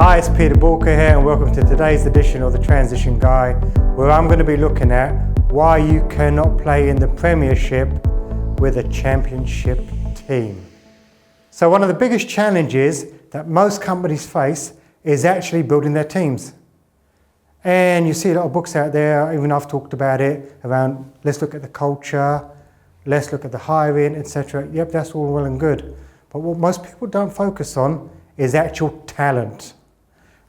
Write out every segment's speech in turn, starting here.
Hi, it's Peter Boolkah here and welcome to today's edition of The Transition Guy, where I'm going to be looking at why you cannot play in the Premiership with a championship team. So one of the biggest challenges that most companies face is actually building their teams. And you see a lot of books out there, even I've talked about it, around let's look at the culture, let's look at the hiring, etc. Yep, that's all well and good. But what most people don't focus on is actual talent.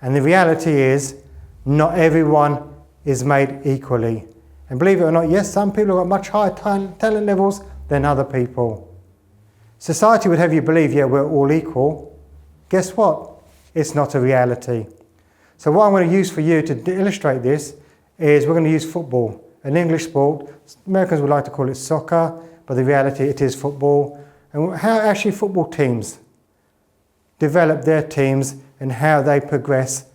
And the reality is, not everyone is made equally. And believe it or not, yes, some people have got much higher talent levels than other people. Society would have you believe, yeah, we're all equal. Guess what? It's not a reality. So what I'm going to use for you to illustrate this is we're going to use football, an English sport. Americans would like to call it soccer, but the reality it is football. And how actually football teams develop their teams and how they progress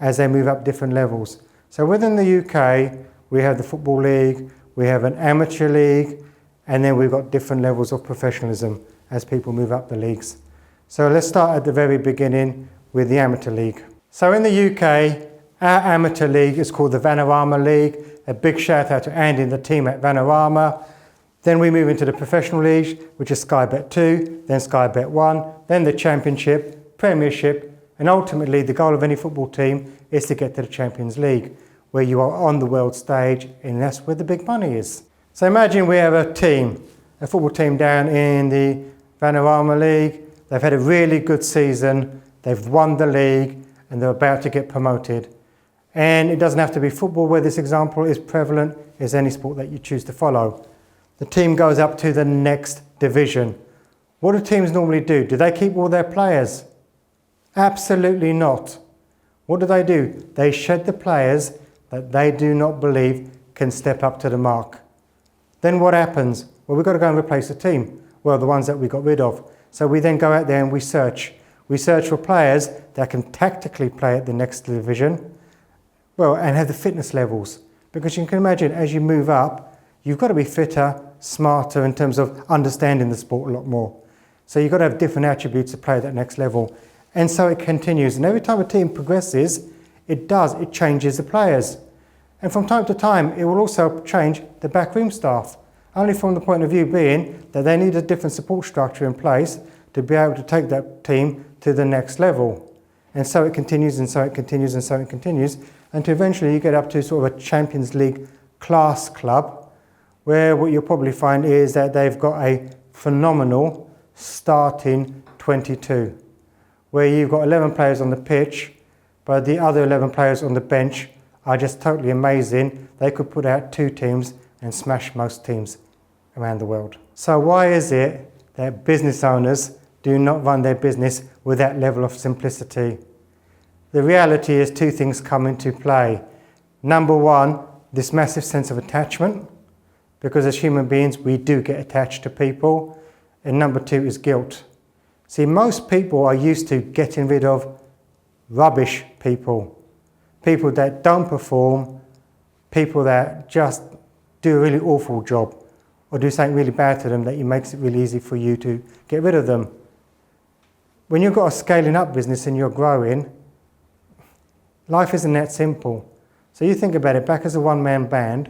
as they move up different levels. So within the UK, we have the Football League, we have an amateur league, and then we've got different levels of professionalism as people move up the leagues. So let's start at the very beginning with the amateur league. So in the UK, our amateur league is called the Vanarama League. A big shout out to Andy and the team at Vanarama. Then we move into the professional league, which is Sky Bet 2, then Sky Bet 1, then the Championship, Premiership, and ultimately the goal of any football team is to get to the Champions League, where you are on the world stage, and that's where the big money is. So imagine we have a team, a football team down in the Vanarama League. They've had a really good season, they've won the league, and they're about to get promoted. And it doesn't have to be football where this example is prevalent, it's any sport that you choose to follow. The team goes up to the next division. What do teams normally do? Do they keep all their players? Absolutely not. What do? They shed the players that they do not believe can step up to the mark. Then what happens? Well, we've got to go and replace the team. Well, the ones that we got rid of. So we then go out there and we search. We search for players that can tactically play at the next division, well, and have the fitness levels. Because you can imagine, as you move up, you've got to be fitter, smarter in terms of understanding the sport a lot more. So you've got to have different attributes to play at that next level. And so it continues. And every time a team progresses, it changes the players. And from time to time, it will also change the backroom staff. Only from the point of view being that they need a different support structure in place to be able to take that team to the next level. And so it continues, and so it continues, and so it continues, until eventually you get up to sort of a Champions League class club, where what you'll probably find is that they've got a phenomenal starting 22, where you've got 11 players on the pitch, but the other 11 players on the bench are just totally amazing. They could put out 2 teams and smash most teams around the world. So why is it that business owners do not run their business with that level of simplicity? The reality is 2 things come into play. Number 1, this massive sense of attachment, because as human beings we do get attached to people. And number 2 is guilt. See, most people are used to getting rid of rubbish people, people that don't perform, people that just do a really awful job or do something really bad to them that makes it really easy for you to get rid of them. When you've got a scaling up business and you're growing, life isn't that simple. So you think about it, back as a one-man band,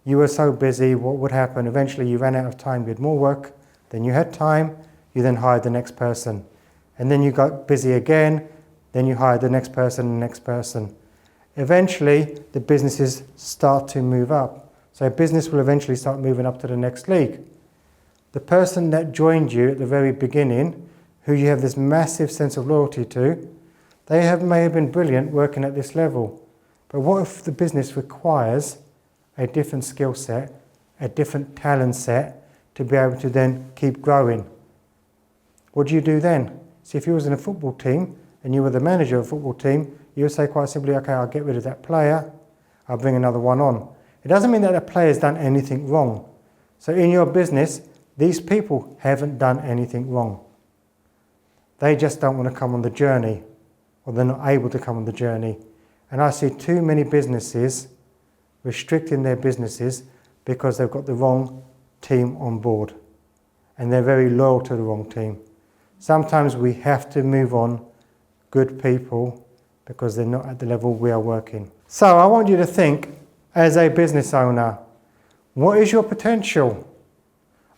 you were so busy, what would happen? Eventually you ran out of time, you had more work than you had time, you then hired the next person. And then you got busy again, then you hired the next person and the next person. Eventually, the businesses start to move up. So a business will eventually start moving up to the next league. The person that joined you at the very beginning, who you have this massive sense of loyalty to, may have been brilliant working at this level. But what if the business requires a different skill set, a different talent set to be able to then keep growing? What do you do then? See, if you was in a football team and you were the manager of a football team, you would say quite simply, okay, I'll get rid of that player, I'll bring another one on. It doesn't mean that the player's done anything wrong. So in your business, these people haven't done anything wrong. They just don't want to come on the journey, or they're not able to come on the journey. And I see too many businesses restricting their businesses because they've got the wrong team on board. And they're very loyal to the wrong team. Sometimes we have to move on good people because they're not at the level we are working. So I want you to think, as a business owner, what is your potential?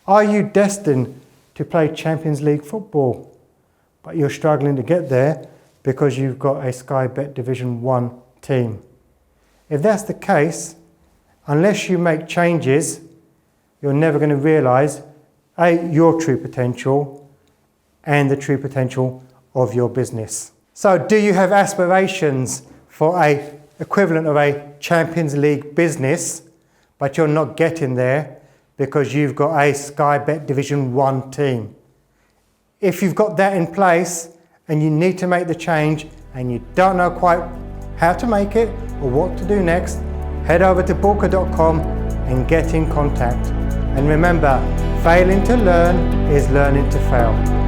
Are you destined to play Champions League football, but you're struggling to get there because you've got a Sky Bet Division 1 team? If that's the case, unless you make changes, you're never going to realise your true potential and the true potential of your business. So do you have aspirations for a equivalent of a Champions League business, but you're not getting there because you've got a Sky Bet Division 1 team? If you've got that in place and you need to make the change and you don't know quite how to make it or what to do next, head over to Boolkah.com and get in contact. And remember, failing to learn is learning to fail.